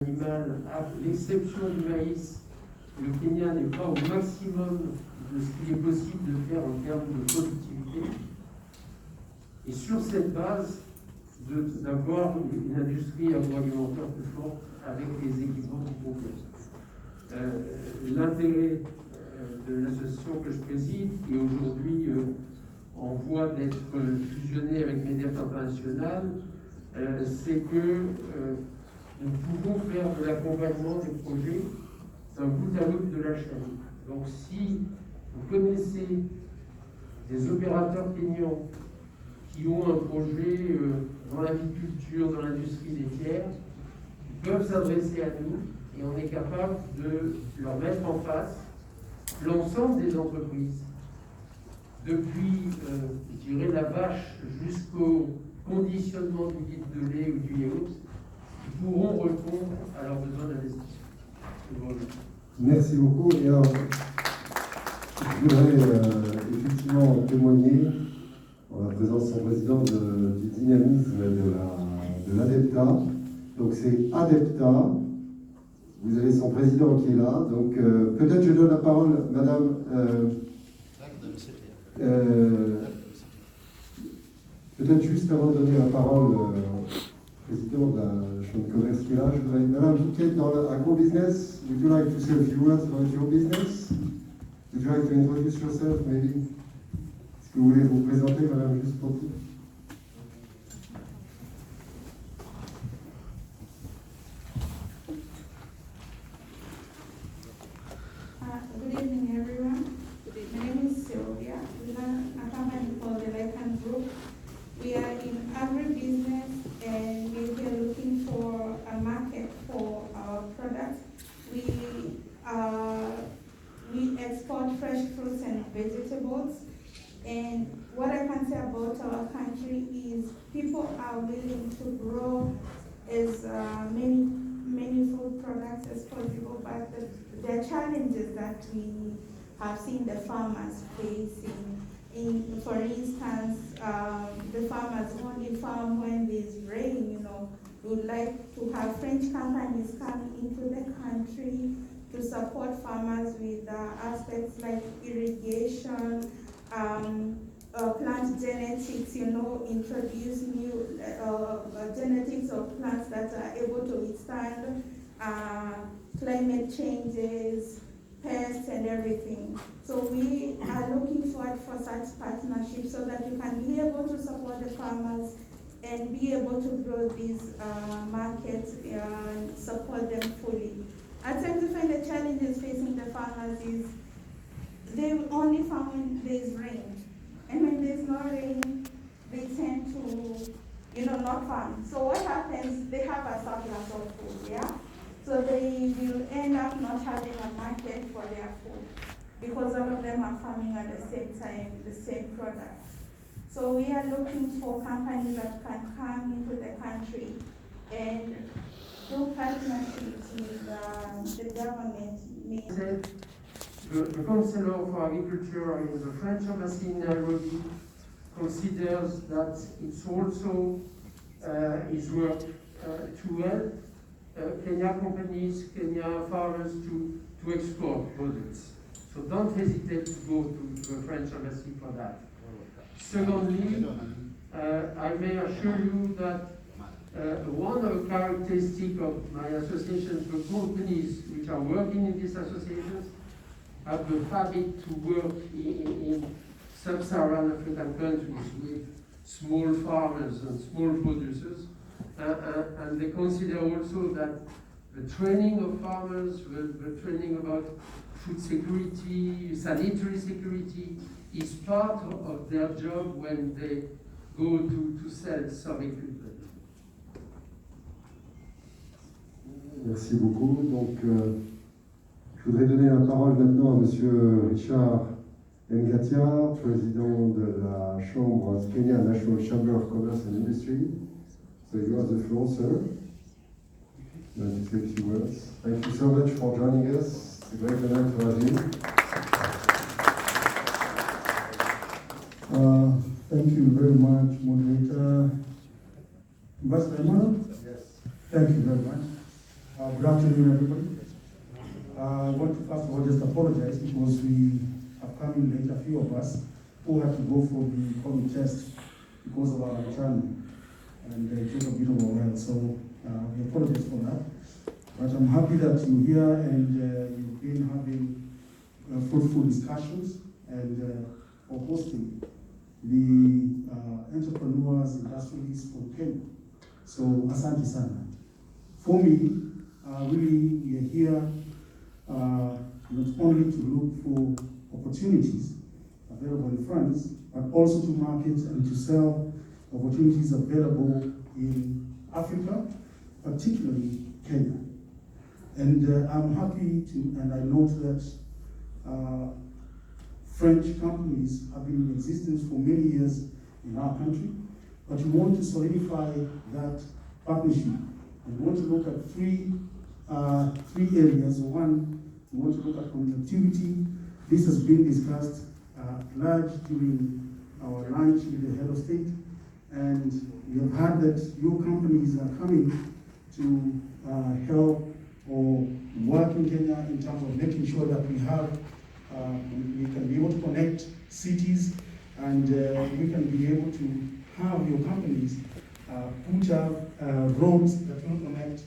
animal, à l'exception du maïs, le Kenya n'est pas au maximum de ce qu'il est possible de faire en termes de productivité. Et sur cette base, d'avoir une industrie agroalimentaire plus forte avec les équipements qu'on propose. L'intérêt de l'association que je préside, qui est aujourd'hui en voie d'être fusionnée avec Médias International, c'est que nous pouvons faire de l'accompagnement des projets d'un bout à l'autre de la chaîne. Donc si vous connaissez des opérateurs kenyans qui ont un projet dans l'aviculture, dans l'industrie laitière, ils peuvent s'adresser à nous et on est capable de leur mettre en face l'ensemble des entreprises, depuis, je dirais, la vache jusqu'au conditionnement du litre de lait ou du yaourt, qui pourront répondre à leurs besoins d'investissement. Merci beaucoup. Et alors, je voudrais effectivement témoigner en la présence de son président du dynamisme de l'ADEPTA. Donc c'est ADEPTA. Vous avez son président qui est là. Donc peut-être je donne la parole, Madame. Peut-être juste avant de donner la parole au président de la chambre de commerce qui est là, je voudrais, Madame, vous êtes dans l'agro-business. Would you like to say a few words about your business? Would you like to introduce yourself, maybe? Est-ce que vous voulez vous présenter, Madame, juste pour vous? Good evening, everyone. My name is Sylvia. We run a company called the Lycan Group. We are in agribusiness and we are looking for a market for our products. We export fresh fruits and vegetables. And what I can say about our country is people are willing to grow as many food products as possible, but the challenges that we have seen the farmers facing. For instance, the farmers only farm when there's rain, We would like to have French companies coming into the country to support farmers with aspects like irrigation, plant genetics, introduce new genetics of plants that are able to withstand climate changes, pests and everything. So we are looking forward for such partnerships so that we can be able to support the farmers and be able to grow these markets and support them fully. I tend to find the challenges facing the farmers is they only farm when there's rain. And when there's no rain, they tend to, not farm. So what happens, they have a surplus of food, yeah? So they will end up not having a market for their food because all of them are farming at the same time, the same product. So we are looking for companies that can come into the country and do partnerships with the government. The Councillor for Agriculture in the French Embassy in Nairobi considers that it's also his work to help Kenya companies, Kenya farmers to export products. So don't hesitate to go to the French Embassy for that. Secondly, I may assure you that one of the characteristics of my association, the companies which are working in these associations have the habit to work in sub-Saharan African countries with small farmers and small producers. And they consider also that the training of farmers, the training about food security, sanitary security, is part of their job when they go to sell some equipment. Merci beaucoup. Donc, je voudrais donner la parole maintenant à Monsieur Richard Ngatia, président de la Chambre Kenya National Chamber of Commerce and Industry. So you have the floor, sir. And to say a few words. Thank you so much for joining us. It's a great honor to have you. Thank you very much, moderator. Vice Chairman? Yes. Thank you very much. Good afternoon, everybody. I want to first of all just apologize because we have come in late, a few of us who had to go for the COVID test because of our return, and it was a bit of a while, so we apologize for that. But I'm happy that you're here and you've been having fruitful discussions and for hosting the entrepreneurs, industrialists from Kenya. So, asante sana. For me, really, we are here not only to look for opportunities available in France, but also to market and to sell opportunities available in Africa, particularly Kenya. And I'm happy to, and I note that French companies have been in existence for many years in our country, but we want to solidify that partnership. And we want to look at three areas. One, we want to look at connectivity. This has been discussed large during our lunch with the head of state, and we have heard that your companies are coming to help or work in Kenya in terms of making sure that we have, we can be able to connect cities, and we can be able to have your companies put up roads that will connect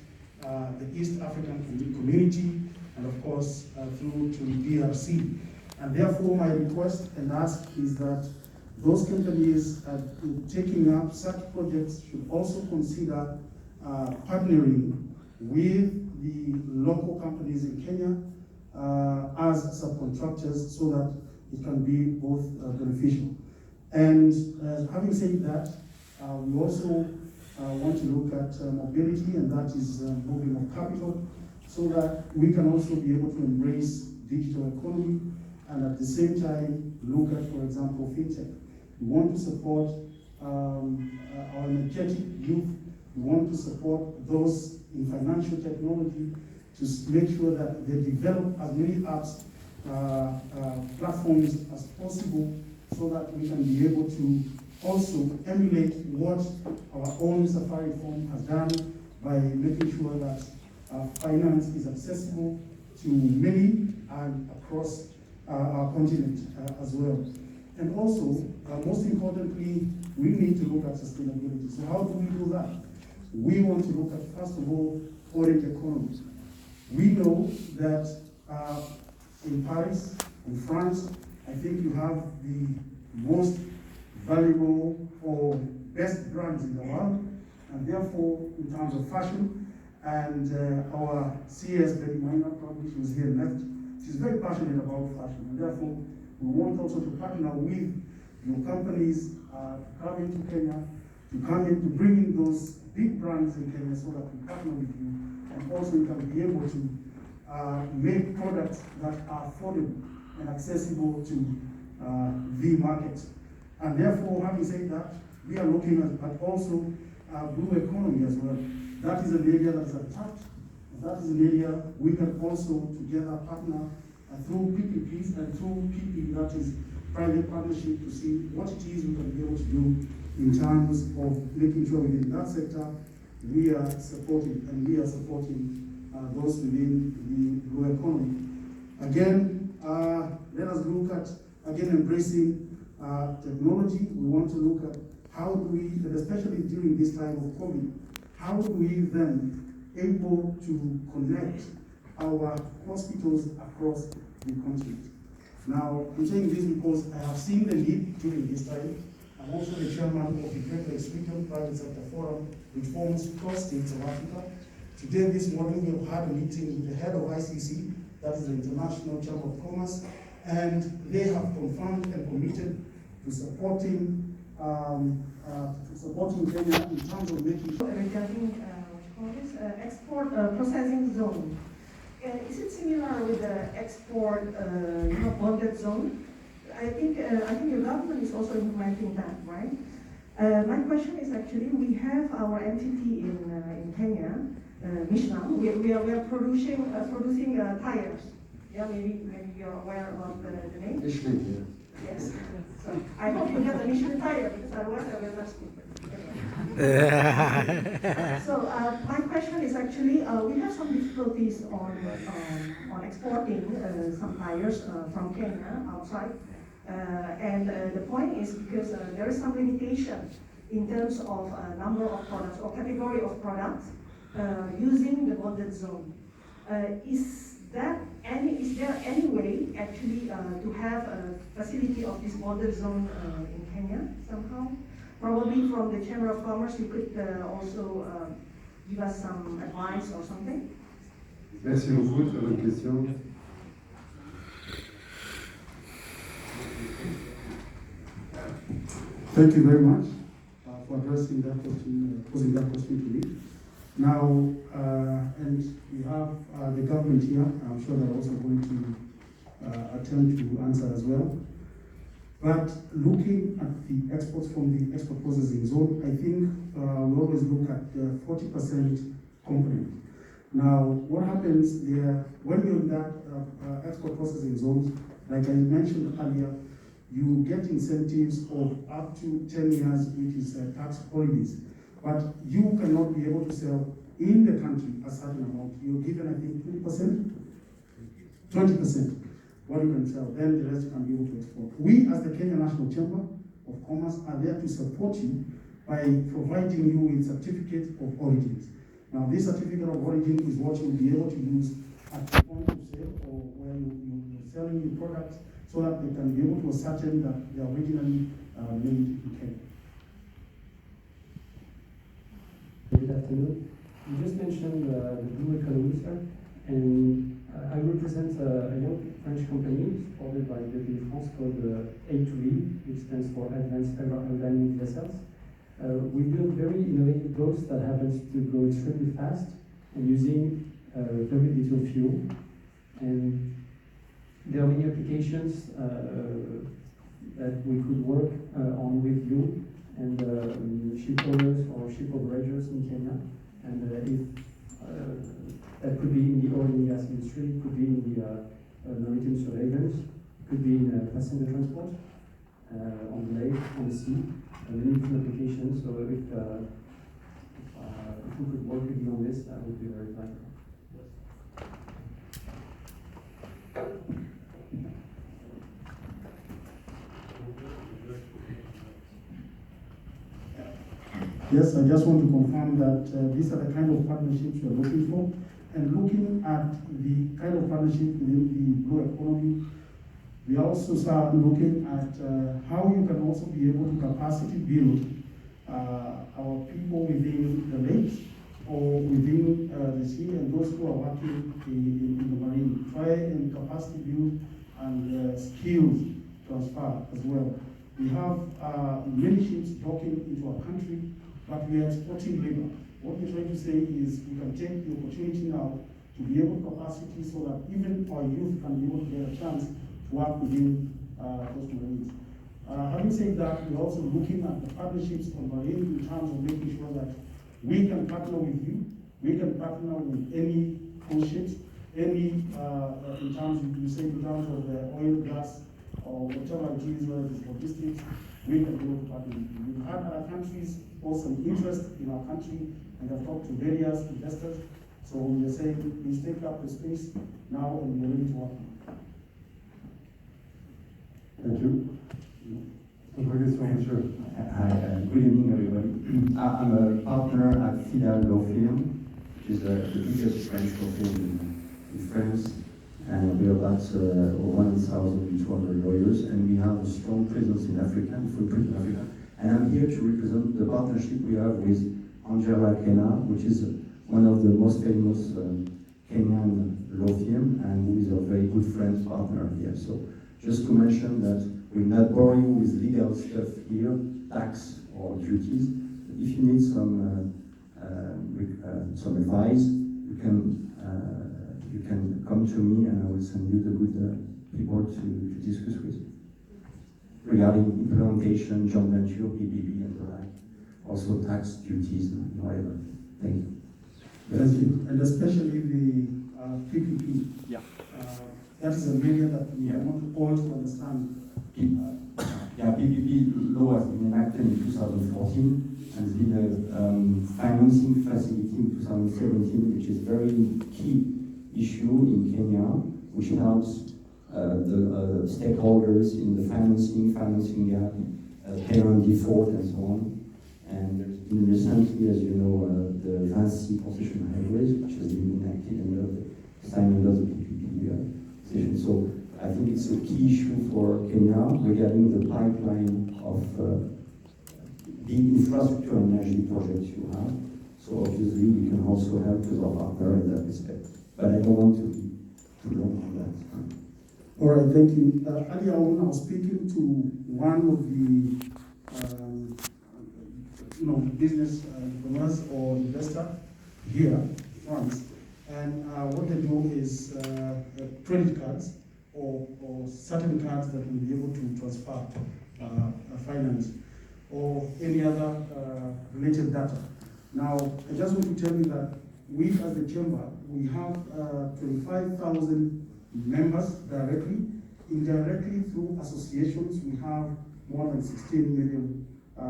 the East African community and of course through to the DRC. And therefore my request and ask is that those companies taking up such projects should also consider partnering with the local companies in Kenya as subcontractors so that it can be both beneficial. And having said that, we also want to look at mobility, and that is moving of capital, so that we can also be able to embrace digital economy and at the same time look at, for example, fintech. We want to support our energetic youth. We want to support those in financial technology to make sure that they develop as many apps, platforms as possible, so that we can be able to also emulate what our own Safaricom has done by making sure that finance is accessible to many and across our continent as well. And also, most importantly, we need to look at sustainability. So how do we do that? We want to look at, first of all, orange economy. We know that in Paris, in France, I think you have the most valuable or best brands in the world, and therefore, in terms of fashion, and our CS, Betty Minor, probably she was here left, she's very passionate about fashion, and therefore, we want also to partner with your companies to come into Kenya, to come in to bring in those big brands in Kenya so that we partner with you, and also we can be able to make products that are affordable and accessible to the market. And therefore, having said that, we are looking at also blue economy as well. That is an area that is untapped. That is an area we can also together partner through PPPs and through PP, that is private partnership, to see what it is we can be able to do in terms of making sure within that sector we are supporting, and we are supporting those within the blue economy. Again, let us look at, again, embracing technology. We want to look at how do we, and especially during this time of COVID, how do we then able to connect our hospitals across the continent. Now, I'm saying this because I have seen the need during this time. I'm also the chairman of the Bpifrance Private Sector Forum, which forms 12 states of Africa. Today, this morning, we have had a meeting with the head of ICC, that is the International Chamber of Commerce, and they have confirmed and committed to supporting Kenya in terms of making sure. Regarding export processing zone, is it similar with the export bonded zone? I think your government is also implementing that, right? My question is actually, we have our entity in Kenya, Michelin. We are producing tires. Yeah, maybe you're aware about the name. Michelin, Yes. So I hope you get the Michelin tire, because otherwise I will not speak. So my question is actually, we have some difficulties on exporting some tires from Kenya outside. And the point is because there is some limitation in terms of number of products or category of products using the bonded zone. Is there any way actually to have a facility of this bonded zone in Kenya somehow? Probably from the Chamber of Commerce, you could also give us some advice or something. Merci beaucoup, très bonne question. Thank you very much for addressing that question, posing that question to me. Now, and we have the government here. I'm sure they're also going to attempt to answer as well. But looking at the exports from the export processing zone, I think we always look at the 40% component. Now, what happens there, when you're in that export processing zones, like I mentioned earlier, you get incentives of up to 10 years, which is tax holidays. But you cannot be able to sell in the country a certain amount. You're given, I think, 20%? 20%. What you can sell, then the rest you can be able to export. We, as the Kenya National Chamber of Commerce, are there to support you by providing you with certificate of origins. Now, this certificate of origin is what you'll be able to use at the point of sale or when you're selling your products, so that they can be able to ascertain that they are originally made in Kenya. Good afternoon. You just mentioned the blue economy, sir, and I represent a young French company supported by Bpifrance called A2E, which stands for Advanced Aerodynamic Vessels. We build very innovative boats that happens to go extremely fast and using very little fuel. And there are many applications that we could work on with you and ship owners or ship operators in Kenya. And if that could be in the oil and gas industry, could be in the maritime surveillance, could be in passenger transport, on the lake, on the sea, many different applications. So if we could work with you on this, I would be very glad. Yes, I just want to confirm that these are the kind of partnerships we're looking for. And looking at the kind of partnership within the blue economy, we also start looking at how you can also be able to capacity build our people within the lakes or within the sea, and those who are working in the marine. Try and capacity build and skills transfer as well. We have many ships docking into our country, but we are exporting labor. What we're trying to say is we can take the opportunity now to be able to capacity so that even our youth can be able to get a chance to work within those marines. Having said that, we're also looking at the partnerships on marine in terms of making sure that we can partner with you, we can partner with any cruise ships, any in terms of, you say in terms of oil, gas, or whatever it is, whether it's logistics, we can be able to partner with you. We've had other countries also interest in our country, and have talked to various investors. So we are saying, please take up the space now and we're ready to work. Thank you. Autre question, monsieur. Hi, good evening, everybody. I'm a partner at Fidal Law Firm, which is the biggest French law firm in France, and we are about 1,200 lawyers, and we have a strong presence in Africa, in footprint in Africa. And I'm here to represent the partnership we have with Angela Kena, which is one of the most famous Kenyan law firm, and who is a very good friend partner here. So just to mention that we're not boring you with legal stuff here, tax or duties. If you need some advice, you can come to me, and I will send you the good people to discuss with. Regarding implementation, joint venture, PPP, and the like, also tax, duties, and whatever. Thank you. Thank you. And especially the PPP. Yeah. That is an area that we want all to understand. PPP law has been enacted in 2014, has been a financing facility in 2017, which is very key issue in Kenya, which helps the stakeholders in the financing gap, payment default, and so on. And there's been recently, as you know, the Vinci concession highways, which has been enacted under the signed under the PPP concession. So I think it's a key issue for Kenya regarding the pipeline of the infrastructure and energy projects you have. So obviously we can also help with our partner in that respect. But I don't want to be too long on that. All right, thank you. Earlier on, I was speaking to one of the business entrepreneurs or investor here, France, and what they do is credit cards or certain cards that will be able to transfer finance or any other related data. Now, I just want to tell you that we as the chamber, we have 25,000 members directly. Indirectly through associations, we have more than 16 million.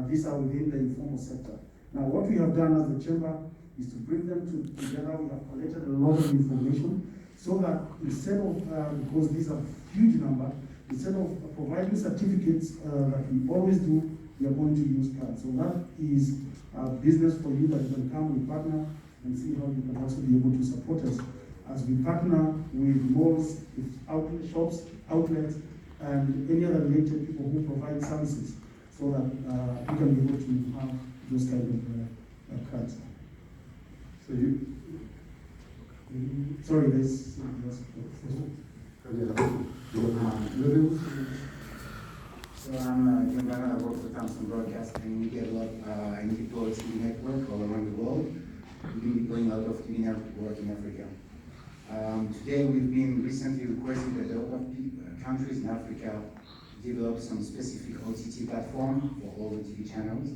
These are within the informal sector. Now, what we have done as the chamber is to bring them together. We have collected a lot of information so that instead of, because these are huge number, instead of providing certificates like we always do, we are going to use cards. So that is a business for you that you can come and partner and see how you can also be able to support us as we partner with malls, with outlet shops, outlets, and any other related people who provide services, so that we can be able to have those kind of cards. So you. Sorry, there's. So I'm Jim Bennett. I work for Thompson Broadcasting. We get a lot in deploy TV network all around the world. We've been deploying a lot of TV network in Africa. Today we've been recently requested that a lot of countries in Africa develop some specific OTT platform for all the TV channels.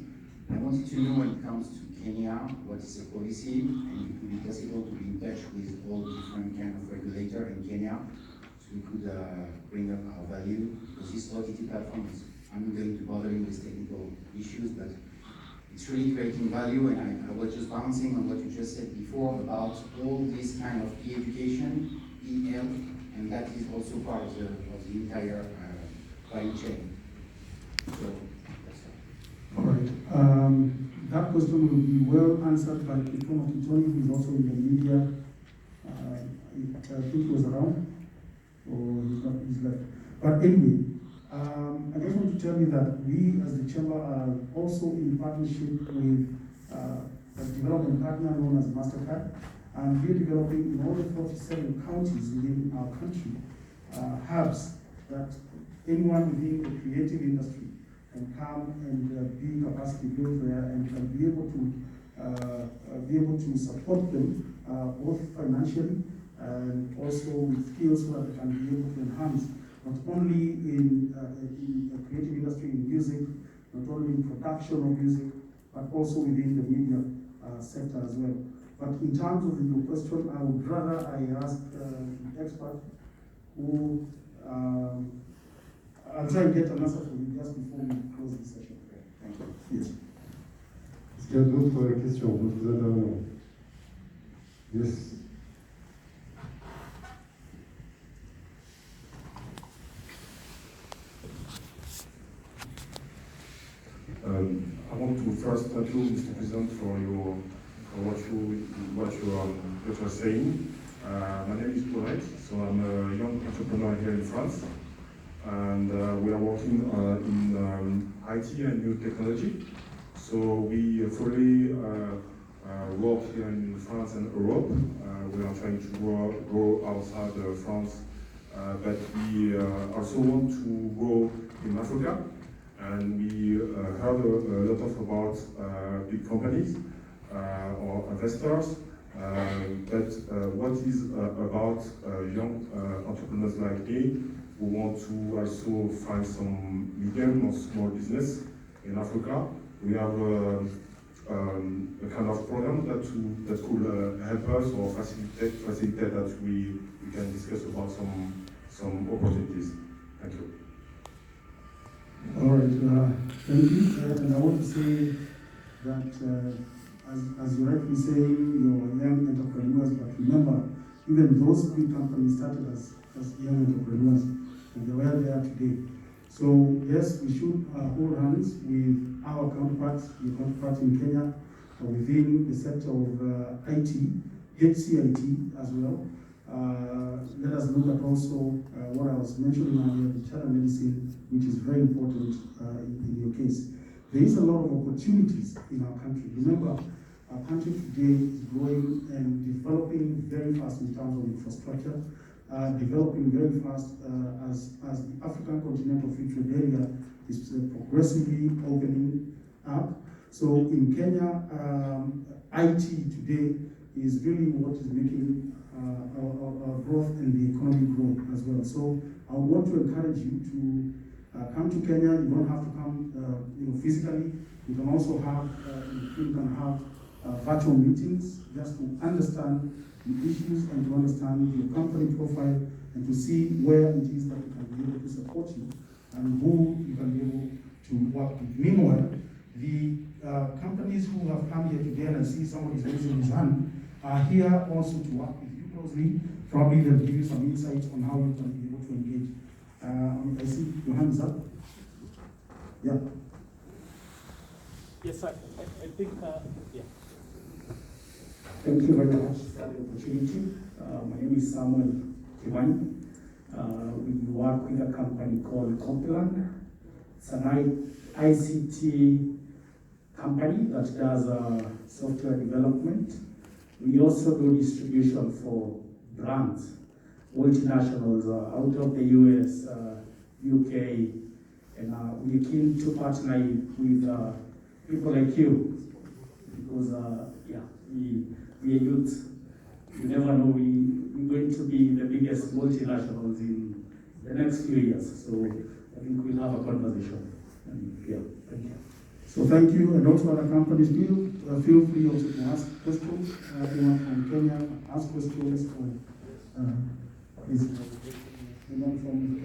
I wanted to know when it comes to Kenya, what is the policy, and it would be possible to be in touch with all different kind of regulator in Kenya, so we could bring up our value. Because this OTT platform is, I'm not going to bother you with technical issues, but it's really creating value, and I was just bouncing on what you just said before about all this kind of e-education, e-health, and that is also part of the entire value chain. So, that's all. All right. That question will be well answered by Kitono Kitoni, who is also in the media. I think he was around, or he's left. But anyway, I just want to tell you that we as the chamber are also in partnership with a development partner known as MasterCard, and we're developing in all the 47 counties within our country hubs that anyone within the creative industry can come and be capacity built there, and can be able to support them both financially and also with skills so that they can be able to enhance not only in the creative industry in music, not only in production of music, but also within the media sector as well. But in terms of your question, I would rather I ask the expert who I'll try and get an answer for you just before we close the session. Thank you. Yes. Est-ce qu'il y a d'autres questions, d'autres intervenants? Yes. I want to first thank you, Mr. President, for what you are saying. My name is Paulette, so I'm a young entrepreneur here in France, and we are working in IT and new technology. So we fully work here in France and Europe. We are trying to go outside France, but we also want to go in Africa. And we heard a lot about big companies or investors, but what is about young entrepreneurs like me who want to also find some medium or small business in Africa? We have a kind of program that could help us or facilitate that we can discuss about some opportunities. Thank you. All right, thank you. And I want to say that, as you rightly say, you're young entrepreneurs, but remember, even those big companies started as young entrepreneurs, and they were there today. So yes, we should hold hands with our counterparts, the counterparts in Kenya, within the sector of IT, HCIT as well. Let us look at also what I was mentioning earlier, the telemedicine, which is very important in your case. There is a lot of opportunities in our country. Remember, our country today is growing and developing very fast in terms of infrastructure, developing very fast as the African continental free trade area is progressively opening up. So in Kenya, IT today is really what is making our growth and the economic growth as well. So I want to encourage you to come to Kenya. You don't have to come physically. You can also have, virtual meetings just to understand the issues and to understand your company profile and to see where it is that we can be able to support you and who you can be able to work with. Meanwhile, the companies who have come here today, and I see somebody's raising his hand, are here also to work with you closely. Probably they'll give you some insights on how you can be able to engage. I see your hands up. Yeah. Yes, sir. I think, yeah. Thank you very much for the opportunity. My name is Samuel Kimani. We work with a company called Compiland. It's an ICT company that does software development. We also do distribution for brands, multinationals out of the US, UK, and we're keen to partner with people like you because, we are youth. You never know, we're going to be the biggest multinationals in the next few years. So I think we'll have a conversation. And yeah, thank you. So thank you, and also other companies, feel free also to ask questions. Anyone from Kenya, ask questions, or anyone from Kenya.